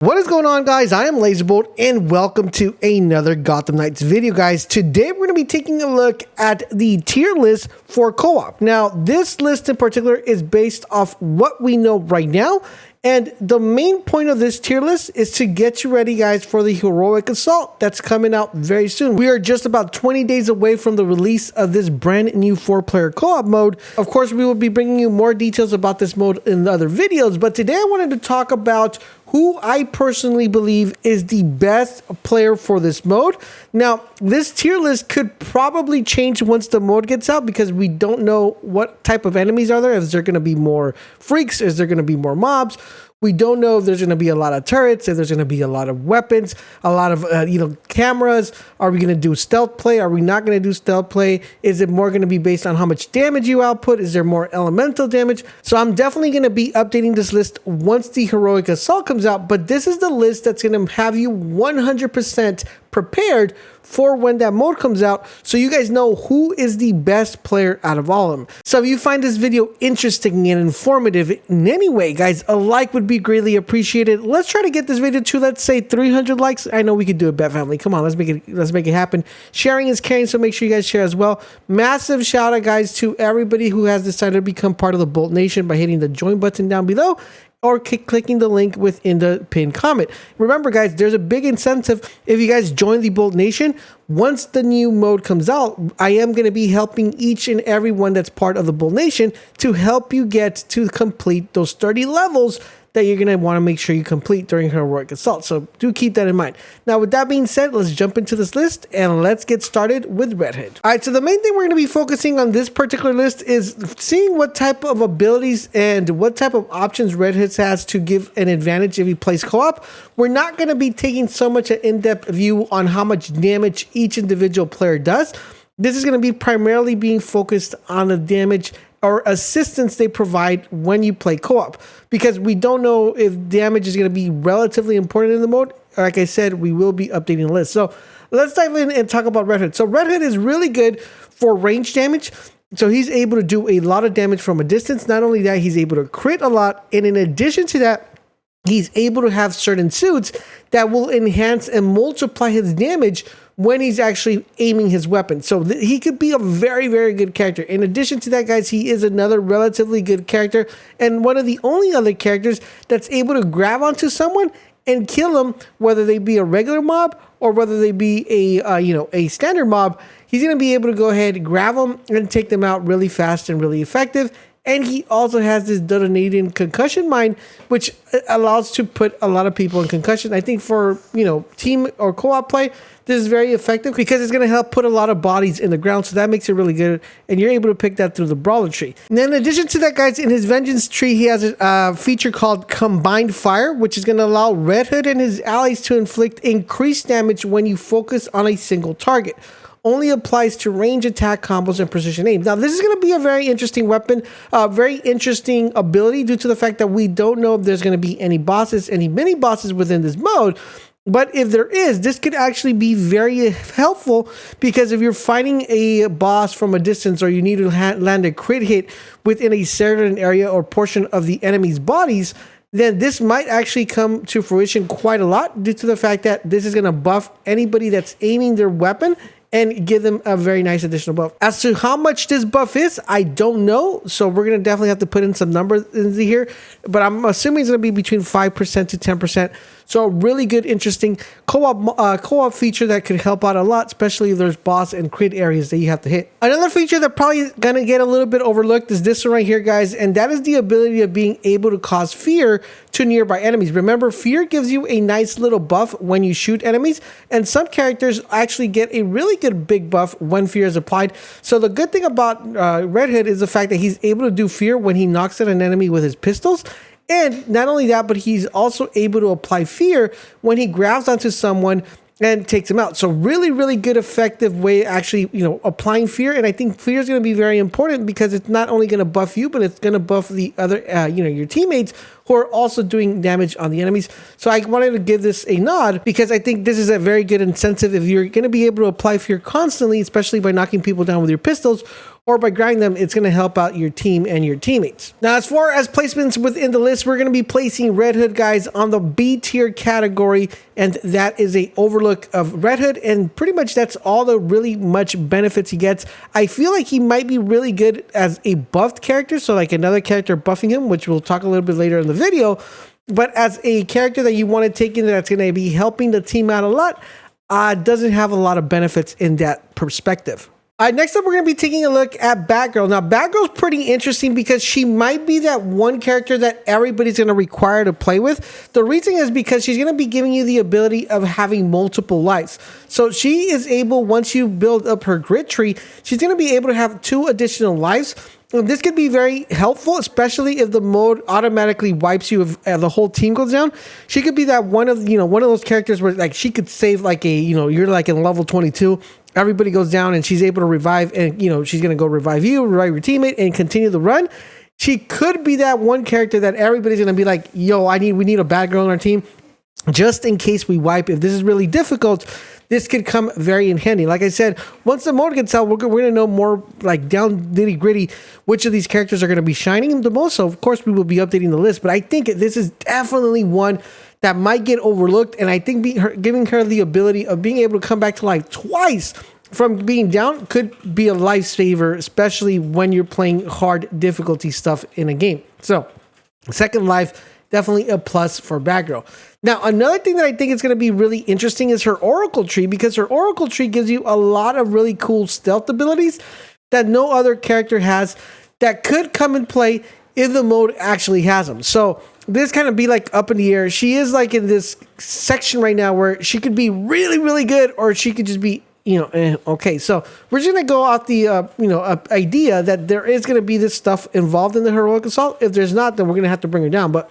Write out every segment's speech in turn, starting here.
What is going on, guys? I am LaserBolt and welcome to another Gotham Knights video, guys. Today we're going to be taking a look at the tier list for co-op. Now, this list in particular is based off what we know right now, and the main point of this tier list is to get you ready, guys, for the Heroic Assault that's coming out very soon. We are just about 20 days away from the release of this brand new 4-player co-op mode. Of course, we will be bringing you more details about this mode in the other videos, but today I wanted to talk about who I personally believe is the best player for this mode. Now, this tier list could probably change once the mode gets out because we don't know what type of enemies are there. Is there going to be more freaks? Is there going to be more mobs? We don't know if there's going to be a lot of turrets, if there's going to be a lot of weapons, a lot of cameras. Are we going to do stealth play? Are we not going to do stealth play? Is it more going to be based on how much damage you output? Is there more elemental damage? So I'm definitely going to be updating this list once the Heroic Assault comes out, but this is the list that's going to have you 100% prepared for when that mode comes out, so you guys know who is the best player out of all of them. So if you find this video interesting and informative in any way, guys, a like would be greatly appreciated. Let's try to get this video to, let's say, 300 likes. I know we could do it, Bet Family. Come on, let's make it happen. Sharing is caring, so make sure you guys share as well. Massive shout out, guys, to everybody who has decided to become part of the Bolt Nation by hitting the join button down below or clicking the link within the pinned comment. Remember, guys, there's a big incentive if you guys join the Bolt Nation. Once the new mode comes out, I am going to be helping each and every one that's part of the Bolt Nation to help you get to complete those 30 levels that you're going to want to make sure you complete during Heroic Assault. So do keep that in mind. Now, with that being said, let's jump into this list and let's get started with Red Hood. All right, so the main thing we're going to be focusing on this particular list is seeing what type of abilities and what type of options Red Hood has to give an advantage if he plays co-op. We're not going to be taking so much an in-depth view on how much damage each individual player does. This is going to be primarily being focused on the damage or assistance they provide when you play co-op, because we don't know if damage is going to be relatively important in the mode. Like I said, we will be updating the list. So let's dive in and talk about Red Hood. So Red Hood is really good for range damage. So he's able to do a lot of damage from a distance. Not only that, he's able to crit a lot. And in addition to that, he's able to have certain suits that will enhance and multiply his damage when he's actually aiming his weapon. So he could be a very, very good character. In addition to that, guys, he is another relatively good character and one of the only other characters that's able to grab onto someone and kill them, whether they be a regular mob or whether they be a standard mob. He's going to be able to go ahead and grab them and take them out really fast and really effective. And he also has this detonating concussion mine, which allows to put a lot of people in concussion. I think for, team or co-op play, this is very effective because it's going to help put a lot of bodies in the ground. So that makes it really good. And you're able to pick that through the brawler tree. And then in addition to that, guys, in his vengeance tree, he has a feature called Combined Fire, which is going to allow Red Hood and his allies to inflict increased damage when you focus on a single target. Only applies to range attack combos and precision aim. Now, this is going to be a very interesting weapon, very interesting ability due to the fact that we don't know if there's going to be any bosses, any mini bosses within this mode. But if there is, this could actually be very helpful because if you're fighting a boss from a distance or you need to land a crit hit within a certain area or portion of the enemy's bodies, then this might actually come to fruition quite a lot due to the fact that this is going to buff anybody that's aiming their weapon and give them a very nice additional buff. As to how much this buff is, I don't know. So we're going to definitely have to put in some numbers into here. But I'm assuming it's going to be between 5% to 10%. So a really good, interesting co-op feature that could help out a lot, especially if there's boss and crit areas that you have to hit. Another feature that probably going to get a little bit overlooked is this one right here, guys. And that is the ability of being able to cause fear to nearby enemies. Remember, fear gives you a nice little buff when you shoot enemies. And some characters actually get a really good big buff when fear is applied. So the good thing about Red Hood is the fact that he's able to do fear when he knocks out an enemy with his pistols. And not only that, but he's also able to apply fear when he grabs onto someone and takes him out. So really, really good, effective way actually, applying fear. And I think fear is going to be very important because it's not only going to buff you, but it's going to buff the other, your teammates who are also doing damage on the enemies. So I wanted to give this a nod because I think this is a very good incentive if you're going to be able to apply fear constantly, especially by knocking people down with your pistols, or by grinding them, it's going to help out your team and your teammates. Now, as far as placements within the list, we're going to be placing Red Hood, guys, on the B tier category, and that is a overlook of Red Hood, and pretty much that's all the really much benefits he gets. I feel like he might be really good as a buffed character, so like another character buffing him, which we'll talk a little bit later in the video, but as a character that you want to take in that's going to be helping the team out a lot, doesn't have a lot of benefits in that perspective. All right, next up, we're going to be taking a look at Batgirl. Now, Batgirl's pretty interesting because she might be that one character that everybody's going to require to play with. The reason is because she's going to be giving you the ability of having multiple lives. So she is able, once you build up her grid tree, she's going to be able to have 2 additional lives. And this could be very helpful, especially if the mode automatically wipes you if the whole team goes down. She could be that one of those characters where like she could save like you're like in level 22. Everybody goes down and she's able to revive, and she's going to go revive you, revive your teammate, and continue the run. She could be that one character that everybody's going to be like, yo, we need a Batgirl on our team just in case we wipe. If this is really difficult, this could come very in handy. Like I said, once the mode gets out, we're going to know more like down nitty gritty which of these characters are going to be shining the most. So of course we will be updating the list, but I think this is definitely one that might get overlooked, and I think giving her the ability of being able to come back to life twice from being down could be a lifesaver, especially when you're playing hard difficulty stuff in a game. So second life, definitely a plus for Batgirl. Now, another thing that I think is going to be really interesting is her Oracle tree, because her Oracle tree gives you a lot of really cool stealth abilities that no other character has that could come in play if the mode actually has them. So this kind of be like up in the air. She is like in this section right now where she could be really, really good, or she could just be, okay. So we're just going to go off the, idea that there is going to be this stuff involved in the heroic assault. If there's not, then we're going to have to bring her down. But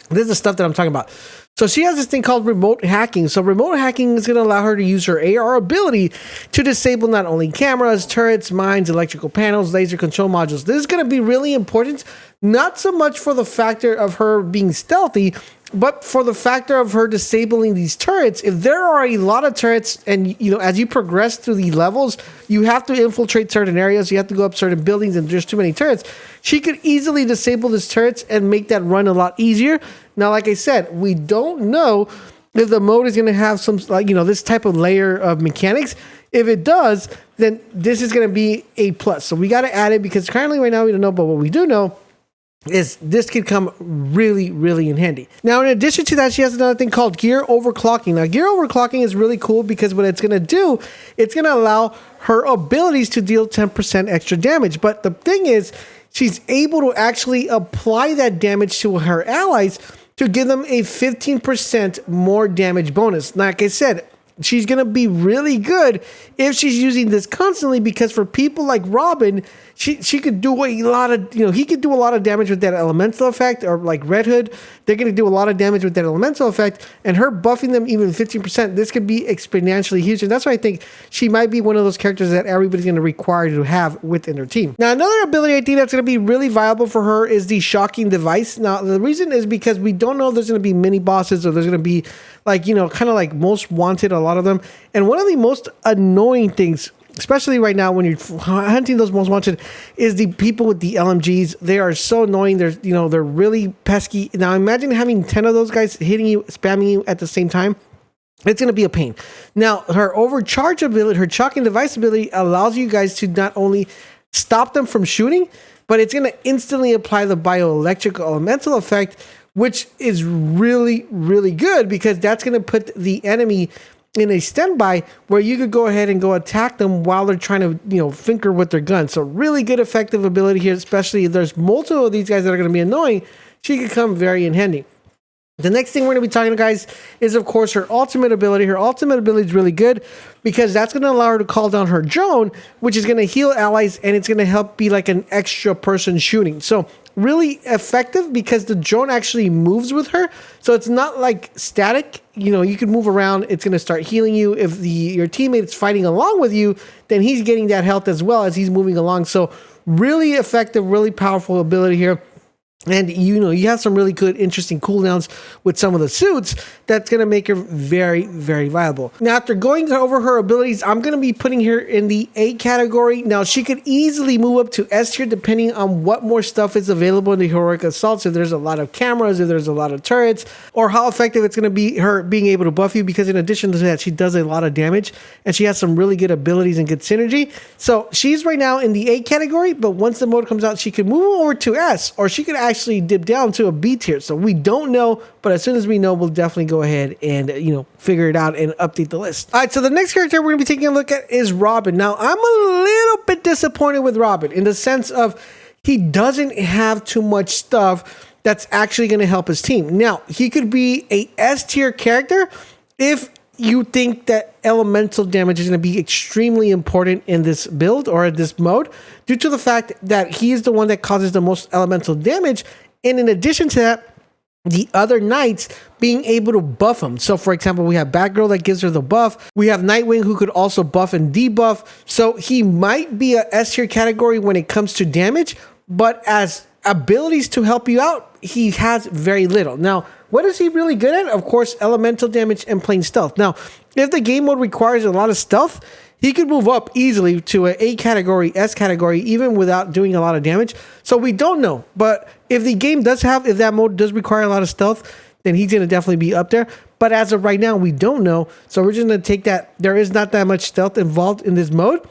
this is the stuff that I'm talking about. So she has this thing called remote hacking. So remote hacking is going to allow her to use her AR ability to disable not only cameras, turrets, mines, electrical panels, laser control modules. This is going to be really important, not so much for the factor of her being stealthy, but for the factor of her disabling these turrets. If there are a lot of turrets, and as you progress through the levels, you have to infiltrate certain areas, you have to go up certain buildings, and there's too many turrets, she could easily disable these turrets and make that run a lot easier. Now, like I said, we don't know if the mode is going to have some, this type of layer of mechanics. If it does, then this is going to be a plus. So we got to add it, because currently right now we don't know, but what we do know is this could come really, really in handy. Now, in addition to that, she has another thing called gear overclocking. Now, gear overclocking is really cool because what it's going to do, it's going to allow her abilities to deal 10% extra damage. But the thing is, she's able to actually apply that damage to her allies to give them a 15% more damage bonus. Like I said, she's going to be really good if she's using this constantly, because for people like Robin, she could do a lot of, he could do a lot of damage with that elemental effect, or like Red Hood, they're going to do a lot of damage with that elemental effect, and her buffing them even 15%, this could be exponentially huge. And that's why I think she might be one of those characters that everybody's going to require to have within their team. Now, another ability I think that's going to be really viable for her is the shocking device. Now, the reason is because we don't know if there's going to be mini bosses, or there's going to be like, kind of like most wanted, a lot of them. And one of the most annoying things, especially right now when you're hunting those most wanted, is the people with the LMGs. They are so annoying. They're really pesky. Now imagine having 10 of those guys hitting you, spamming you at the same time. It's going to be a pain. Now, her overcharge ability, her shocking device ability, allows you guys to not only stop them from shooting, but it's going to instantly apply the bioelectric elemental effect, which is really, really good, because that's going to put the enemy in a standby where you could go ahead and go attack them while they're trying to, finker with their gun. So really good effective ability here, especially if there's multiple of these guys that are going to be annoying. She could come very in handy. The next thing we're going to be talking to, guys, is of course her ultimate ability. Her ultimate ability is really good because that's going to allow her to call down her drone, which is going to heal allies, and it's going to help be like an extra person shooting. So really effective because the drone actually moves with her. So it's not like static. You can move around. It's going to start healing you. If your teammate is fighting along with you, then he's getting that health as well as he's moving along. So really effective, really powerful ability here. And you have some really good, interesting cooldowns with some of the suits that's going to make her very, very viable. Now, after going over her abilities, I'm going to be putting her in the A category. Now, she could easily move up to S tier depending on what more stuff is available in the heroic assaults. If there's a lot of cameras, if there's a lot of turrets, or how effective it's going to be her being able to buff you, because in addition to that, she does a lot of damage and she has some really good abilities and good synergy. So she's right now in the A category, but once the mode comes out, she could move over to S, or she could actually dip down to a B tier. So we don't know, but as soon as we know, we'll definitely go ahead and figure it out and update the list. All right, so the next character we're gonna be taking a look at is Robin. Now, I'm a little bit disappointed with Robin in the sense of he doesn't have too much stuff that's actually gonna help his team. Now, he could be a S tier character if you think that elemental damage is going to be extremely important in this build or in this mode, due to the fact that he is the one that causes the most elemental damage. And in addition to that, the other knights being able to buff him. So for example, we have Batgirl that gives her the buff. We have Nightwing who could also buff and debuff. So he might be a S tier category when it comes to damage, but as abilities to help you out, he has very little. Now, what is he really good at? Of course, elemental damage and plain stealth. Now, if the game mode requires a lot of stealth, he could move up easily to an A category, S category, even without doing a lot of damage. So we don't know. But if the game if that mode does require a lot of stealth, then he's going to definitely be up there. But as of right now, we don't know. So we're just going to take that there is not that much stealth involved in this mode.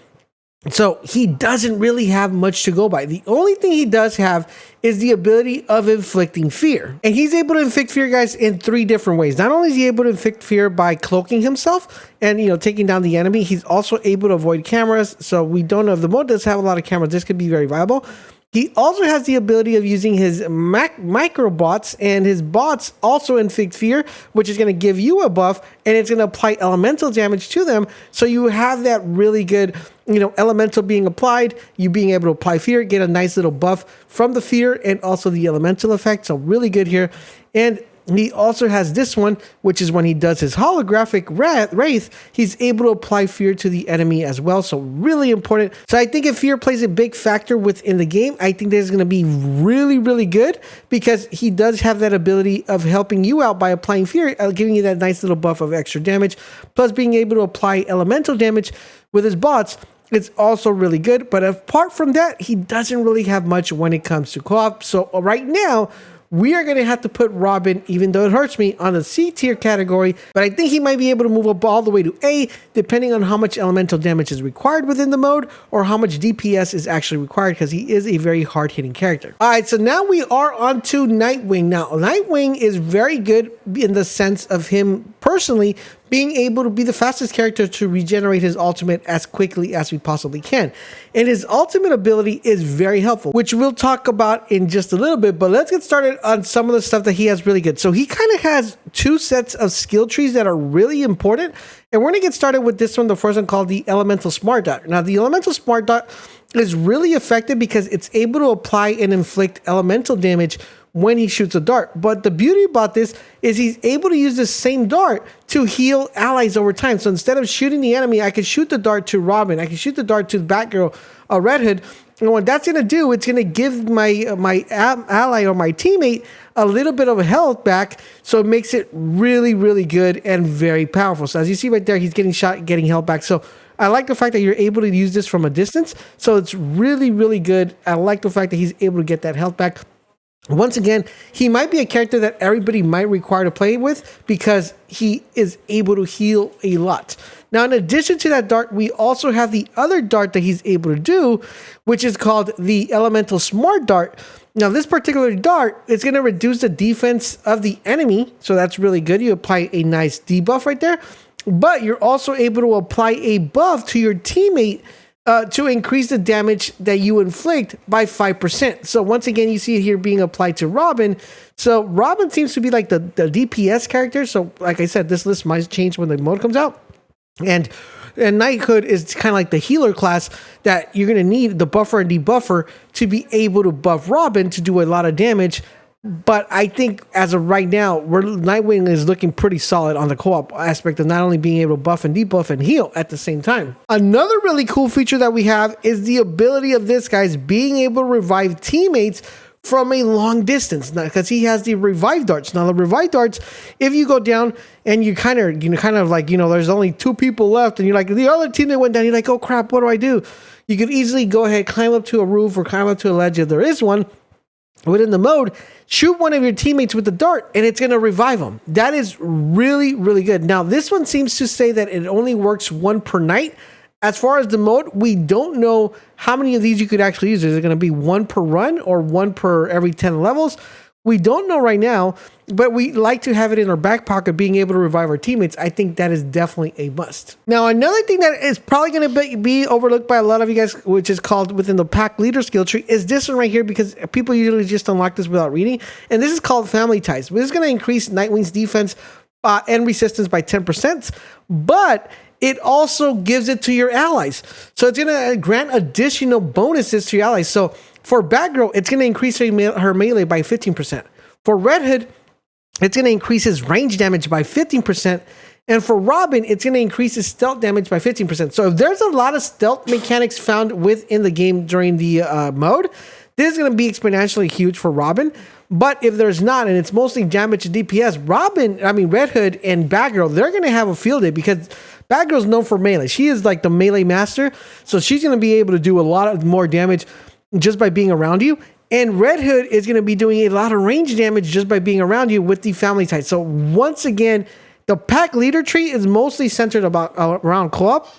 So he doesn't really have much to go by. The only thing he does have is the ability of inflicting fear. And he's able to inflict fear, guys, in 3 different ways. Not only is he able to inflict fear by cloaking himself and, taking down the enemy, he's also able to avoid cameras. So we don't know if the mode does have a lot of cameras. This could be very viable. He also has the ability of using his micro bots, and his bots also inflict fear, which is going to give you a buff, and it's going to apply elemental damage to them. So you have that really good, elemental being applied, you being able to apply fear, get a nice little buff from the fear and also the elemental effect. So really good here. And he also has this one, which is when he does his holographic wraith, he's able to apply fear to the enemy as well. So really important. So I think if fear plays a big factor within the game, I think this is going to be really, really good, because he does have that ability of helping you out by applying fear, giving you that nice little buff of extra damage, plus being able to apply elemental damage with his bots. It's also really good. But apart from that, he doesn't really have much when it comes to co-op. So right now, we are going to have to put Robin, even though it hurts me, on the C tier category, but I think he might be able to move up all the way to A, depending on how much elemental damage is required within the mode or how much DPS is actually required, because he is a very hard-hitting character. All right, so now we are on to Nightwing. Now, Nightwing is very good in the sense of him personally being able to be the fastest character to regenerate his ultimate as quickly as we possibly can. And his ultimate ability is very helpful, which we'll talk about in just a little bit, but let's get started on some of the stuff that he has really good. So he kind of has 2 sets of skill trees that are really important, and we're going to get started with this one, the first one called the Elemental Smart Dot. Now, the Elemental Smart Dot is really effective because it's able to apply and inflict elemental damage when he shoots a dart. But the beauty about this is he's able to use the same dart to heal allies over time. So instead of shooting the enemy, I can shoot the dart to Robin, I can shoot the dart to Batgirl, Red Hood, and what that's going to do, it's going to give my ally or my teammate a little bit of health back, so it makes it really, really good and very powerful. So as you see right there, he's getting shot, getting health back. So I like the fact that you're able to use this from a distance, so it's really, really good. I like the fact that he's able to get that health back. Once again, he might be a character that everybody might require to play with because he is able to heal a lot. Now, in addition to that dart, we also have the other dart that he's able to do, which is called the Elemental Smart Dart. Now, this particular dart is going to reduce the defense of the enemy, so that's really good. You apply a nice debuff right there, but you're also able to apply a buff to your teammate to increase the damage that you inflict by 5%. So once again, you see it here being applied to Robin. So Robin seems to be like the DPS character. So like I said, this list might change when the mode comes out. And Knighthood is kind of like the healer class that you're going to need the buffer and debuffer to be able to buff Robin to do a lot of damage. But I think as of right now, Nightwing is looking pretty solid on the co-op aspect of not only being able to buff and debuff and heal at the same time. Another really cool feature that we have is the ability of this, guys, being able to revive teammates from a long distance because he has the revive darts. Now the revive darts, if you go down and you kind of like, there's only 2 people left and you're like, the other team that went down, you're like, oh crap, what do I do? You could easily go ahead, climb up to a roof or climb up to a ledge if there is one. Within the mode, shoot one of your teammates with the dart and it's going to revive them. That is really, really good. Now, this one seems to say that it only works 1 per night. As far as the mode, we don't know how many of these you could actually use. Is it going to be 1 per run or 1 per every 10 levels? We don't know right now, but we like to have it in our back pocket, being able to revive our teammates. I think that is definitely a must. Now, another thing that is probably going to be overlooked by a lot of you guys, which is called within the pack leader skill tree, is this one right here, because people usually just unlock this without reading. And this is called family ties. This is going to increase Nightwing's defense and resistance by 10%, but it also gives it to your allies. So it's going to grant additional bonuses to your allies. So for Batgirl, it's going to increase her melee by 15%. For Red Hood, it's going to increase his range damage by 15%. And for Robin, it's going to increase his stealth damage by 15%. So if there's a lot of stealth mechanics found within the game during the mode, this is going to be exponentially huge for Robin. But if there's not, and it's mostly damage and DPS, Red Hood and Batgirl, they're going to have a field day because Batgirl's known for melee. She is like the melee master. So she's going to be able to do a lot of more damage just by being around you. And Red Hood is going to be doing a lot of range damage just by being around you with the family ties. So once again, the pack leader tree is mostly centered around co-op.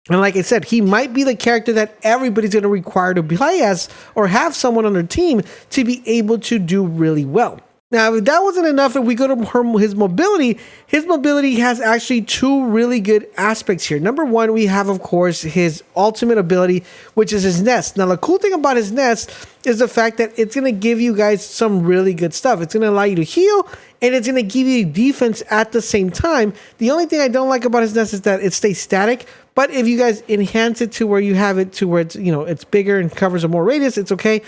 And like I said, he might be the character that everybody's going to require to play as or have someone on their team to be able to do really well. Now, if that wasn't enough, if we go to his mobility has actually 2 really good aspects here. Number 1, we have, of course, his ultimate ability, which is his nest. Now, the cool thing about his nest is the fact that it's going to give you guys some really good stuff. It's going to allow you to heal, and it's going to give you defense at the same time. The only thing I don't like about his nest is that it stays static. But if you guys enhance it to where you have it to where it's, it's bigger and covers a more radius, it's okay.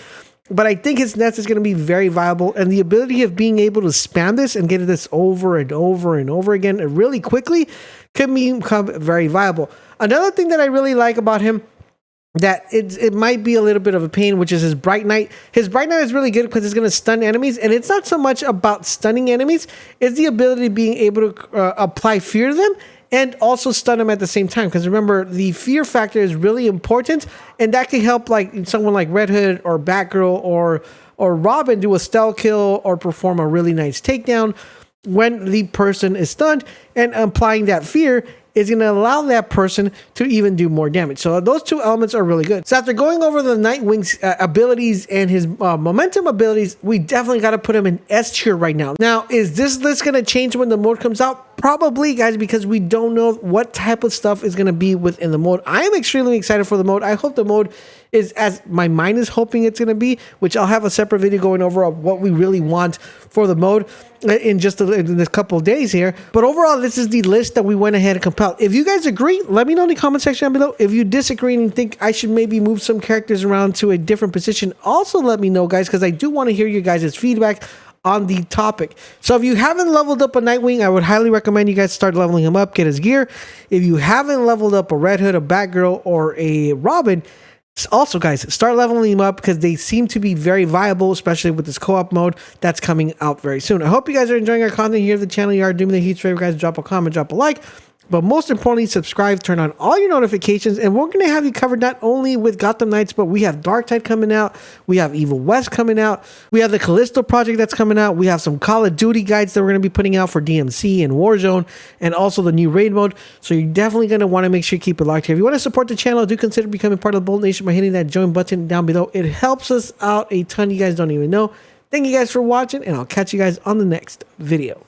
But I think his nest is going to be very viable, and the ability of being able to spam this and get this over and over and over again really quickly can become very viable. Another thing that I really like about him, that it might be a little bit of a pain, which is his Bright Knight. His Bright Knight is really good because it's going to stun enemies, and it's not so much about stunning enemies, it's the ability of being able to apply fear to them and also stun them at the same time. Because remember, the fear factor is really important, and that can help like someone like Red Hood or Batgirl or Robin do a stealth kill or perform a really nice takedown when the person is stunned, and applying that fear is going to allow that person to even do more damage. So those 2 elements are really good. So after going over the Nightwing's abilities and his momentum abilities, we definitely got to put him in S tier right now. Now, is this list going to change when the mode comes out? Probably, guys, because we don't know what type of stuff is going to be within the mode. I am extremely excited for the mode. I hope the mode is as my mind is hoping it's going to be, which I'll have a separate video going over what we really want for the mode in just in this couple of days here. But overall, this is the list that we went ahead and compiled. If you guys agree, let me know in the comment section down below. If you disagree and think I should maybe move some characters around to a different position, also let me know, guys, because I do want to hear you guys' feedback on the topic. So if you haven't leveled up a Nightwing, I would highly recommend you guys start leveling him up, get his gear. If you haven't leveled up a Red Hood, a Batgirl, or a Robin, also, guys, start leveling them up because they seem to be very viable, especially with this co-op mode that's coming out very soon. I hope you guys are enjoying our content here at the channel. You are doing me the huge favor, guys. Drop a comment, drop a like. But most importantly, subscribe, turn on all your notifications, and we're going to have you covered not only with Gotham Knights, but we have Darktide coming out, we have Evil West coming out, we have the Callisto project that's coming out, we have some Call of Duty guides that we're going to be putting out for DMC and Warzone, and also the new raid mode. So you're definitely going to want to make sure you keep it locked here. If you want to support the channel, do consider becoming part of the Bolt Nation by hitting that join button down below. It helps us out a ton. You guys don't even know. Thank you guys for watching, and I'll catch you guys on the next video.